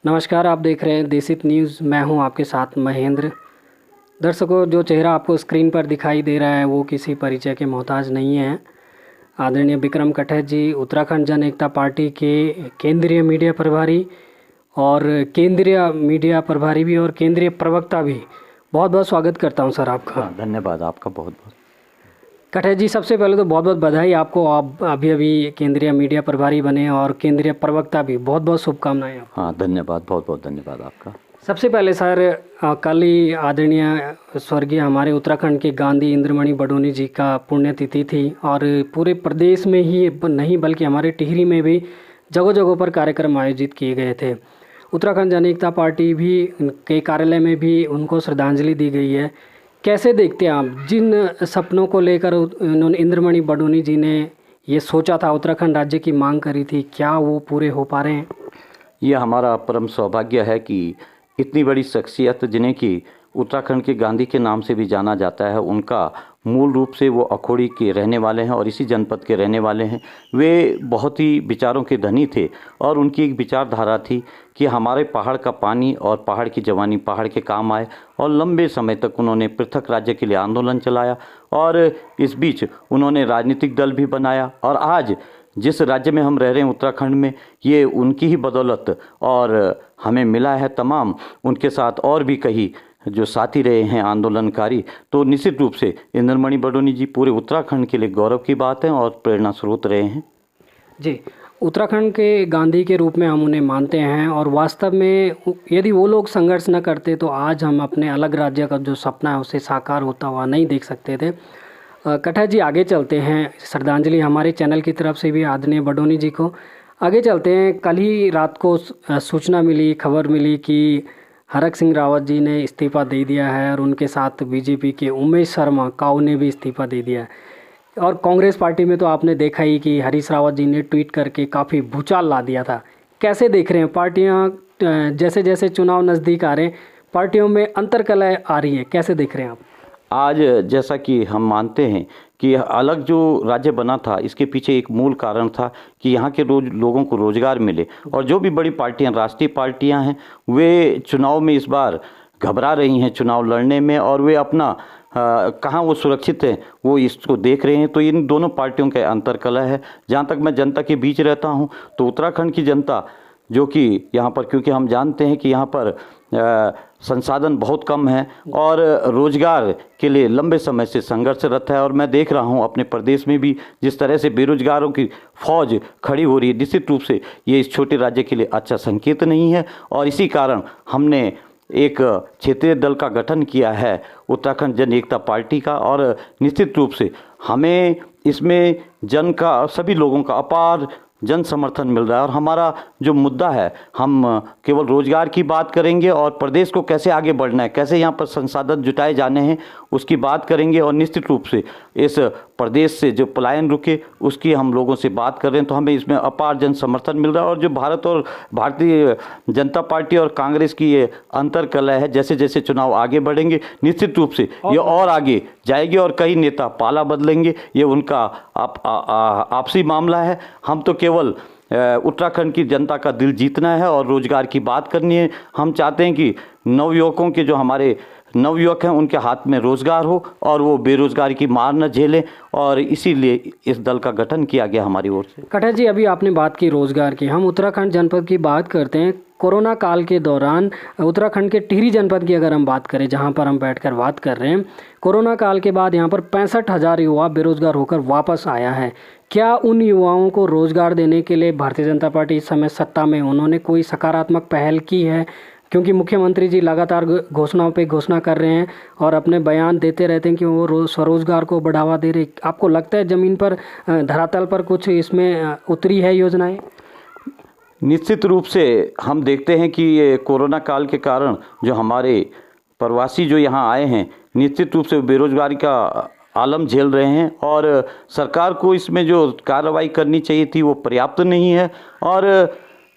नमस्कार, आप देख रहे हैं देसित न्यूज़। मैं हूं आपके साथ महेंद्र। दर्शकों, जो चेहरा आपको स्क्रीन पर दिखाई दे रहा है वो किसी परिचय के मोहताज नहीं है। आदरणीय विक्रम कटहर जी, उत्तराखंड जन एकता पार्टी के केंद्रीय मीडिया प्रभारी और केंद्रीय मीडिया प्रभारी भी और केंद्रीय प्रवक्ता भी। बहुत बहुत स्वागत करता हूं सर आपका। धन्यवाद आपका बहुत बहुत। कटहर जी, सबसे पहले तो बहुत बहुत बधाई आपको। आप अभी केंद्रीय मीडिया प्रभारी बने और केंद्रीय प्रवक्ता भी। बहुत बहुत शुभकामनाएं आपको। हाँ, धन्यवाद, बहुत बहुत धन्यवाद आपका। सबसे पहले सर, कल ही आदरणीय स्वर्गीय हमारे उत्तराखंड के गांधी इंद्रमणि बडोनी जी का पुण्यतिथि थी और पूरे प्रदेश में ही नहीं बल्कि हमारे टिहरी में भी जगह जगहों पर कार्यक्रम आयोजित किए गए थे। उत्तराखंड जन एकता पार्टी भी के कार्यालय में भी उनको श्रद्धांजलि दी गई है। कैसे देखते हैं आप, जिन सपनों को लेकर उन्होंने इंद्रमणि बडोनी जी ने ये सोचा था, उत्तराखंड राज्य की मांग करी थी, क्या वो पूरे हो पा रहे हैं? ये हमारा परम सौभाग्य है कि इतनी बड़ी शख्सियत जिन्हें कि उत्तराखंड के गांधी के नाम से भी जाना जाता है, उनका मूल रूप से वो अखोड़ी के रहने वाले हैं और इसी जनपद के रहने वाले हैं। वे बहुत ही विचारों के धनी थे और उनकी एक विचारधारा थी कि हमारे पहाड़ का पानी और पहाड़ की जवानी पहाड़ के काम आए। और लंबे समय तक उन्होंने पृथक राज्य के लिए आंदोलन चलाया और इस बीच उन्होंने राजनीतिक दल भी बनाया। और आज जिस राज्य में हम रह रहे हैं उत्तराखंड में, ये उनकी ही बदौलत और हमें मिला है। तमाम उनके साथ और भी कई जो साथी रहे हैं आंदोलनकारी, तो निश्चित रूप से इंद्रमणि बडोनी जी पूरे उत्तराखंड के लिए गौरव की बात है और प्रेरणा स्रोत रहे हैं। जी, उत्तराखंड के गांधी के रूप में हम उन्हें मानते हैं और वास्तव में यदि वो लोग संघर्ष न करते तो आज हम अपने अलग राज्य का जो सपना है उसे साकार होता हुआ नहीं देख सकते थे। कटहर जी, आगे चलते हैं। श्रद्धांजलि हमारे चैनल की तरफ से भी आदरणीय बडोनी जी को। आगे चलते हैं। कल ही रात को सूचना मिली, खबर मिली कि हरक सिंह रावत जी ने इस्तीफ़ा दे दिया है और उनके साथ बीजेपी के उमेश शर्मा काऊ ने भी इस्तीफ़ा दे दिया है। और कांग्रेस पार्टी में तो आपने देखा ही कि हरीश रावत जी ने ट्वीट करके काफ़ी भूचाल ला दिया था। कैसे देख रहे हैं पार्टियां, जैसे जैसे चुनाव नज़दीक आ रहे हैं पार्टियों में अंतर्कलह आ रही है, कैसे देख रहे हैं आप? आज जैसा कि हम मानते हैं कि अलग जो राज्य बना था, इसके पीछे एक मूल कारण था कि यहाँ के लोगों को रोजगार मिले। और जो भी बड़ी पार्टियाँ, राष्ट्रीय पार्टियाँ हैं, वे चुनाव में इस बार घबरा रही हैं चुनाव लड़ने में और वे अपना कहाँ वो सुरक्षित हैं वो इसको देख रहे हैं। तो इन दोनों पार्टियों का अंतर्कलह है। जहाँ तक मैं जनता के बीच रहता हूँ तो उत्तराखंड की जनता जो कि यहाँ पर, क्योंकि हम जानते हैं कि यहाँ पर संसाधन बहुत कम है और रोजगार के लिए लंबे समय से संघर्षरत है। और मैं देख रहा हूँ अपने प्रदेश में भी जिस तरह से बेरोजगारों की फौज खड़ी हो रही है, निश्चित रूप से ये इस छोटे राज्य के लिए अच्छा संकेत नहीं है। और इसी कारण हमने एक क्षेत्रीय दल का गठन किया है, उत्तराखंड जन एकता पार्टी का। और निश्चित रूप से हमें इसमें जन का, सभी लोगों का अपार जन समर्थन मिल रहा है। और हमारा जो मुद्दा है, हम केवल रोजगार की बात करेंगे और प्रदेश को कैसे आगे बढ़ना है, कैसे यहाँ पर संसाधन जुटाए जाने हैं, उसकी बात करेंगे। और निश्चित रूप से इस प्रदेश से जो पलायन रुके उसकी हम लोगों से बात कर रहे हैं, तो हमें इसमें अपार जन समर्थन मिल रहा है। और जो भारत और भारतीय जनता पार्टी और कांग्रेस की ये अंतर्कलह है, जैसे जैसे चुनाव आगे बढ़ेंगे निश्चित रूप से ये और आगे जाएगी और कई नेता पाला बदलेंगे। ये उनका आपसी मामला है। हम तो केवल उत्तराखंड की जनता का दिल जीतना है और रोजगार की बात करनी है। हम चाहते हैं कि नवयुवकों के, जो हमारे नवयुवक हैं, उनके हाथ में रोजगार हो और वो बेरोजगारी की मार न झेलें। और इसीलिए इस दल का गठन किया गया हमारी ओर से। कटहर जी, अभी आपने बात की रोजगार की, हम उत्तराखंड जनपद की बात करते हैं। कोरोना काल के दौरान उत्तराखंड के टिहरी जनपद की अगर हम बात करें, जहां पर हम बैठकर बात कर रहे हैं, कोरोना काल के बाद यहां पर 65,000 युवा बेरोजगार होकर वापस आया है। क्या उन युवाओं को रोजगार देने के लिए भारतीय जनता पार्टी इस समय सत्ता में, उन्होंने कोई सकारात्मक पहल की है? क्योंकि मुख्यमंत्री जी लगातार घोषणाओं पे घोषणा कर रहे हैं और अपने बयान देते रहते हैं कि वो स्वरोजगार को बढ़ावा दे रहे। आपको लगता है ज़मीन पर, धरातल पर कुछ इसमें उतरी है योजनाएं? निश्चित रूप से हम देखते हैं कि ये कोरोना काल के कारण जो हमारे प्रवासी जो यहाँ आए हैं, निश्चित रूप से बेरोजगारी का आलम झेल रहे हैं। और सरकार को इसमें जो कार्रवाई करनी चाहिए थी वो पर्याप्त नहीं है। और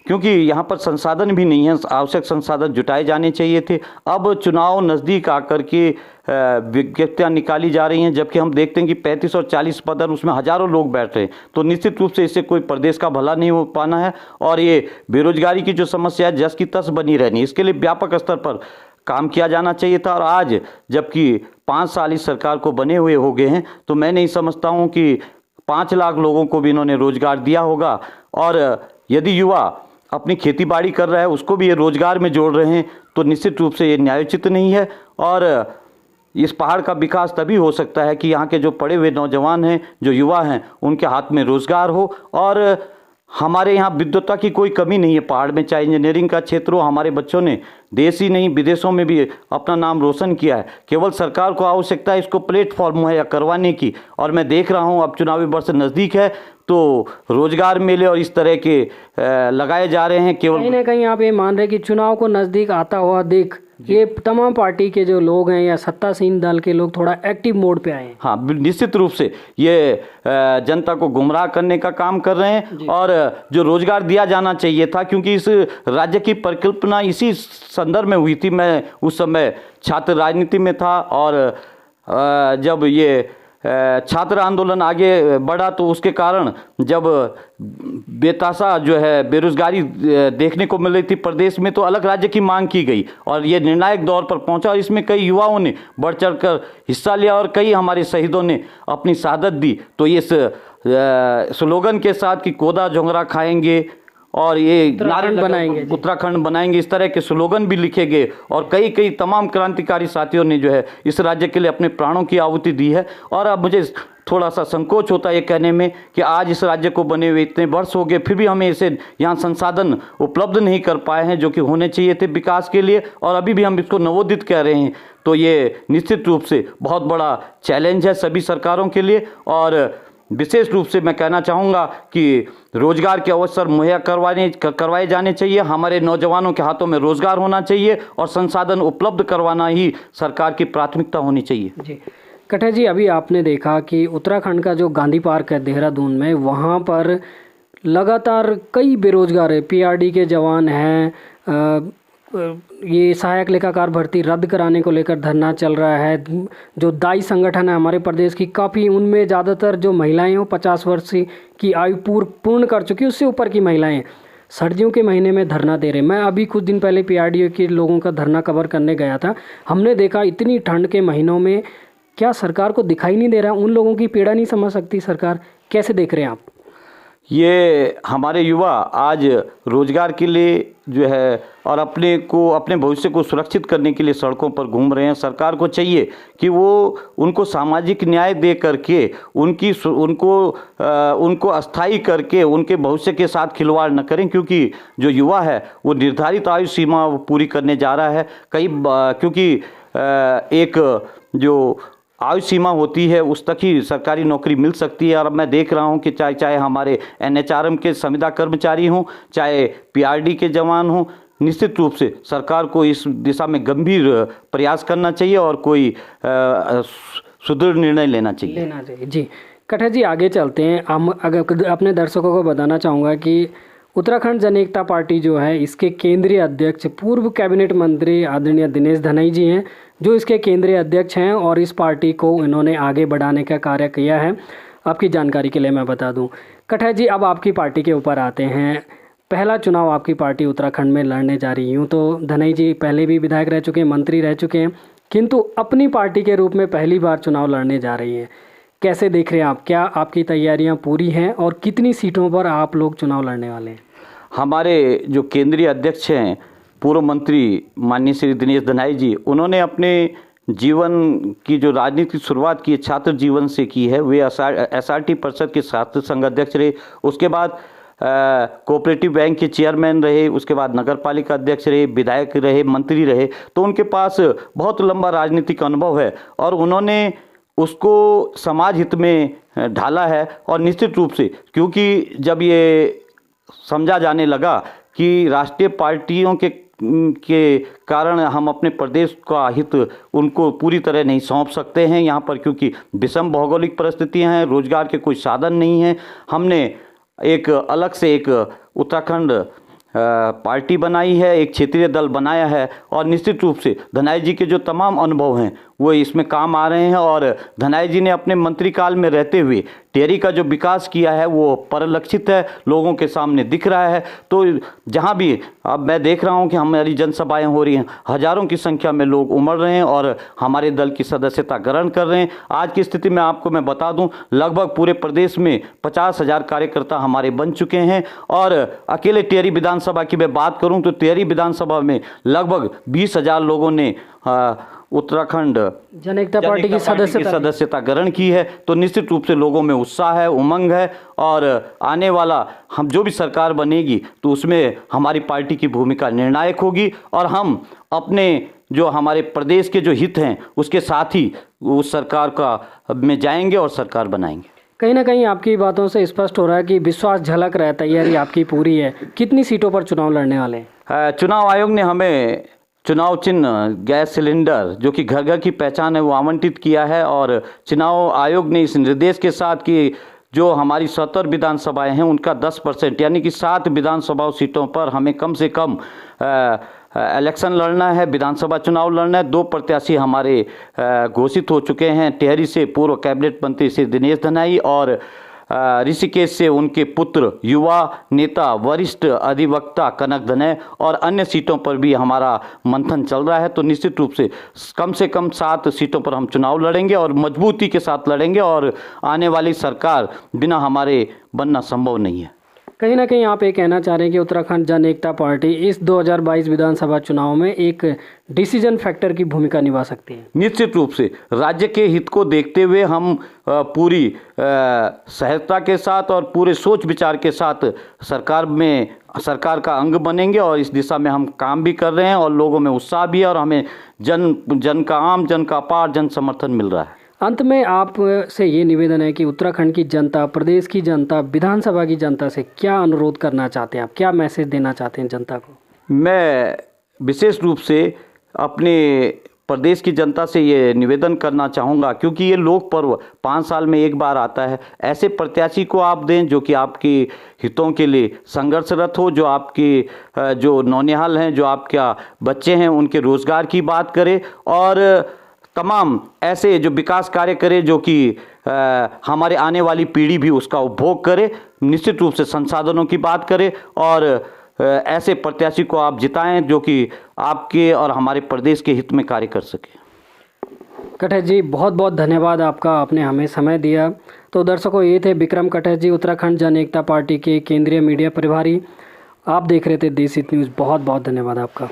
क्योंकि यहाँ पर संसाधन भी नहीं है, आवश्यक संसाधन जुटाए जाने चाहिए थे। अब चुनाव नज़दीक आकर के विज्ञप्तियाँ निकाली जा रही हैं, जबकि हम देखते हैं कि 35 और 40 पद हैं, उसमें हज़ारों लोग बैठ रहे हैं। तो निश्चित रूप से इससे कोई प्रदेश का भला नहीं हो पाना है और ये बेरोजगारी की जो समस्या है जस की तस बनी रहनी, इसके लिए व्यापक स्तर पर काम किया जाना चाहिए था। और आज जबकि 5 साल इस सरकार को बने हुए हो गए हैं, तो मैं नहीं समझता हूँ कि 5 लाख लोगों को भी इन्होंने रोजगार दिया होगा। और यदि युवा अपनी खेती बाड़ी कर रहा है उसको भी ये रोजगार में जोड़ रहे हैं, तो निश्चित रूप से ये न्यायोचित नहीं है। और इस पहाड़ का विकास तभी हो सकता है कि यहाँ के जो पढ़े हुए नौजवान हैं, जो युवा हैं, उनके हाथ में रोजगार हो। और हमारे यहाँ विद्वता की कोई कमी नहीं है पहाड़ में, चाहे इंजीनियरिंग का क्षेत्र हो। हमारे बच्चों ने देश ही नहीं विदेशों में भी अपना नाम रोशन किया है। केवल सरकार को आवश्यकता है इसको प्लेटफॉर्म मुहैया करवाने की। और मैं देख रहा हूँ अब चुनावी वर्ष नज़दीक है, तो रोजगार मेले और इस तरह के लगाए जा रहे हैं। केवल कहीं ना कहीं आप ये मान रहे हैं कि चुनाव को नज़दीक आता हुआ देख ये तमाम पार्टी के जो लोग हैं या सत्तासीन दल के लोग थोड़ा एक्टिव मोड पे आए हैं। हाँ, निश्चित रूप से ये जनता को गुमराह करने का काम कर रहे हैं। और जो रोजगार दिया जाना चाहिए था, क्योंकि इस राज्य की परिकल्पना इसी संदर्भ में हुई थी। मैं उस समय छात्र राजनीति में था और जब ये छात्र आंदोलन आगे बढ़ा तो उसके कारण जब बेतासा जो है बेरोजगारी देखने को मिल रही थी प्रदेश में, तो अलग राज्य की मांग की गई और ये निर्णायक दौर पर पहुंचा। और इसमें कई युवाओं ने बढ़ चढ़कर हिस्सा लिया और कई हमारे शहीदों ने अपनी शहादत दी। तो ये स्लोगन के साथ कि कोदा जोंगरा खाएंगे और ये उत्तराखंड बनाएंगे, इस तरह के स्लोगन भी लिखे गए। और कई तमाम क्रांतिकारी साथियों ने जो है इस राज्य के लिए अपने प्राणों की आहुति दी है। और अब मुझे थोड़ा सा संकोच होता है ये कहने में कि आज इस राज्य को बने हुए इतने वर्ष हो गए, फिर भी हमें इसे यहाँ संसाधन उपलब्ध नहीं कर पाए हैं जो कि होने चाहिए थे विकास के लिए, और अभी भी हम इसको नवोदित कह रहे हैं। तो ये निश्चित रूप से बहुत बड़ा चैलेंज है सभी सरकारों के लिए। और विशेष रूप से मैं कहना चाहूँगा कि रोजगार के अवसर मुहैया करवाए जाने चाहिए, हमारे नौजवानों के हाथों में रोजगार होना चाहिए और संसाधन उपलब्ध करवाना ही सरकार की प्राथमिकता होनी चाहिए। जी कठे जी, अभी आपने देखा कि उत्तराखंड का जो गांधी पार्क है देहरादून में, वहाँ पर लगातार कई बेरोजगार है, पीआरडी के जवान हैं, ये सहायक लेखाकार भर्ती रद्द कराने को लेकर धरना चल रहा है। जो दाई संगठन है हमारे प्रदेश की, काफ़ी उनमें ज़्यादातर जो महिलाएं हो 50 वर्ष की आयु पूर्ण कर चुकी, उससे ऊपर की महिलाएं सर्दियों के महीने में धरना दे रहे। मैं अभी कुछ दिन पहले पीआरडीओ के लोगों का धरना कवर करने गया था। हमने देखा इतनी ठंड के महीनों में क्या सरकार को दिखाई नहीं दे रहा, उन लोगों की पीड़ा नहीं समझ सकती सरकार? कैसे देख रहे हैं आप? ये हमारे युवा आज रोजगार के लिए जो है और अपने भविष्य को सुरक्षित करने के लिए सड़कों पर घूम रहे हैं। सरकार को चाहिए कि वो उनको सामाजिक न्याय दे करके उनको अस्थायी करके उनके भविष्य के साथ खिलवाड़ न करें, क्योंकि जो युवा है वो निर्धारित आयु सीमा पूरी करने जा रहा है। क्योंकि एक जो आयु सीमा होती है उस तक ही सरकारी नौकरी मिल सकती है। और अब मैं देख रहा हूं कि चाहे हमारे एनएचआरएम के संविदा कर्मचारी हों, चाहे पीआरडी के जवान हों, निश्चित रूप से सरकार को इस दिशा में गंभीर प्रयास करना चाहिए और कोई सुदृढ़ निर्णय लेना चाहिए। जी कठे जी, आगे चलते हैं। हम अगर अपने दर्शकों को बताना चाहूँगा कि उत्तराखंड जन एकता पार्टी जो है, इसके केंद्रीय अध्यक्ष पूर्व कैबिनेट मंत्री आदरणीय दिनेश धनई जी हैं, जो इसके केंद्रीय अध्यक्ष हैं और इस पार्टी को इन्होंने आगे बढ़ाने का कार्य किया है। आपकी जानकारी के लिए मैं बता दूं। कठे जी, अब आपकी पार्टी के ऊपर आते हैं। पहला चुनाव आपकी पार्टी उत्तराखंड में लड़ने जा रही हूँ, तो धनई जी पहले भी विधायक रह चुके हैं, मंत्री रह चुके हैं, किंतु अपनी पार्टी के रूप में पहली बार चुनाव लड़ने जा रही हैं। कैसे देख रहे हैं आप? क्या आपकी तैयारियां पूरी हैं और कितनी सीटों पर आप लोग चुनाव लड़ने वाले हैं? हमारे जो केंद्रीय अध्यक्ष हैं पूर्व मंत्री माननीय श्री दिनेश धनाई जी, उन्होंने अपने जीवन की जो राजनीतिक शुरुआत की छात्र जीवन से की है। वे एसआरटी परिषद के छात्र संघ अध्यक्ष रहे, उसके बाद कोऑपरेटिव बैंक के चेयरमैन रहे, उसके बाद नगर पालिका अध्यक्ष रहे, विधायक रहे, मंत्री रहे। तो उनके पास बहुत लंबा राजनीतिक अनुभव है और उन्होंने उसको समाज हित में ढाला है। और निश्चित रूप से क्योंकि जब ये समझा जाने लगा कि राष्ट्रीय पार्टियों के कारण हम अपने प्रदेश का हित उनको पूरी तरह नहीं सौंप सकते हैं यहाँ पर, क्योंकि विषम भौगोलिक परिस्थितियाँ हैं, रोजगार के कोई साधन नहीं हैं, हमने एक अलग से एक उत्तराखंड पार्टी बनाई है, एक क्षेत्रीय दल बनाया है और निश्चित रूप से धनाई जी के जो तमाम अनुभव हैं वो इसमें काम आ रहे हैं। और धनाई जी ने अपने मंत्रीकाल में रहते हुए टिहरी का जो विकास किया है वो परिलक्षित है, लोगों के सामने दिख रहा है। तो जहाँ भी अब मैं देख रहा हूँ कि हमारी जनसभाएं हो रही हैं, हजारों की संख्या में लोग उमड़ रहे हैं और हमारे दल की सदस्यता ग्रहण कर रहे हैं। आज की स्थिति में आपको मैं बता दूं, लगभग पूरे प्रदेश में 50,000 कार्यकर्ता हमारे बन चुके हैं। और अकेले टिहरी विधानसभा की मैं बात करूं तो टिहरी विधानसभा में लगभग 20,000 लोगों ने उत्तराखंड जन एकता पार्टी की सदस्यता ग्रहण की है। तो निश्चित रूप से लोगों में उत्साह है, उमंग है और आने वाला हम जो भी सरकार बनेगी तो उसमें हमारी पार्टी की भूमिका निर्णायक होगी और हम अपने जो हमारे प्रदेश के जो हित हैं उसके साथ ही उस सरकार का में जाएंगे और सरकार बनाएंगे। कहीं ना कहीं आपकी बातों से स्पष्ट हो रहा है कि विश्वास झलक रहा है, तैयारी आपकी पूरी है। कितनी सीटों पर चुनाव लड़ने वाले हैं? चुनाव आयोग ने हमें चुनाव चिन्ह गैस सिलेंडर जो कि घर घर की पहचान है वो आवंटित किया है। और चुनाव आयोग ने इस निर्देश के साथ कि जो हमारी 70 विधानसभाएं हैं उनका 10% यानी कि 7 विधानसभा सीटों पर हमें कम से कम इलेक्शन लड़ना है, विधानसभा चुनाव लड़ना है। 2 प्रत्याशी हमारे घोषित हो चुके हैं। टिहरी से पूर्व कैबिनेट मंत्री श्री दिनेश धनाई और ऋषिकेश से उनके पुत्र युवा नेता वरिष्ठ अधिवक्ता कनक धनय और अन्य सीटों पर भी हमारा मंथन चल रहा है। तो निश्चित रूप से कम 7 सीटों पर हम चुनाव लड़ेंगे और मजबूती के साथ लड़ेंगे और आने वाली सरकार बिना हमारे बनना संभव नहीं है। कहीं ना कहीं आप ये कहना चाह रहे हैं कि उत्तराखंड जन एकता पार्टी इस 2022 विधानसभा चुनाव में एक डिसीजन फैक्टर की भूमिका निभा सकती है। निश्चित रूप से राज्य के हित को देखते हुए हम पूरी सहजता के साथ और पूरे सोच विचार के साथ सरकार का अंग बनेंगे और इस दिशा में हम काम भी कर रहे हैं और लोगों में उत्साह भी है और हमें आम जन का अपार जन समर्थन मिल रहा है। अंत में आप से ये निवेदन है कि उत्तराखंड की जनता, प्रदेश की जनता, विधानसभा की जनता से क्या अनुरोध करना चाहते हैं आप, क्या मैसेज देना चाहते हैं जनता को? मैं विशेष रूप से अपने प्रदेश की जनता से ये निवेदन करना चाहूँगा क्योंकि ये लोक पर्व 5 साल में एक बार आता है। ऐसे प्रत्याशी को आप दें जो कि आपके हितों के लिए संघर्षरत हो, जो आपके जो नौनिहाल हैं, जो आपका बच्चे हैं उनके रोजगार की बात करे और तमाम ऐसे जो विकास कार्य करे जो कि हमारे आने वाली पीढ़ी भी उसका उपभोग करे। निश्चित रूप से संसाधनों की बात करे और ऐसे प्रत्याशी को आप जिताएं जो कि आपके और हमारे प्रदेश के हित में कार्य कर सके। कटहर जी, बहुत बहुत धन्यवाद आपका, आपने हमें समय दिया। तो दर्शकों, ये थे विक्रम कटहर जी, उत्तराखंड जन एकता पार्टी के केंद्रीय मीडिया प्रभारी। आप देख रहे थे देश हित न्यूज़। बहुत बहुत धन्यवाद आपका।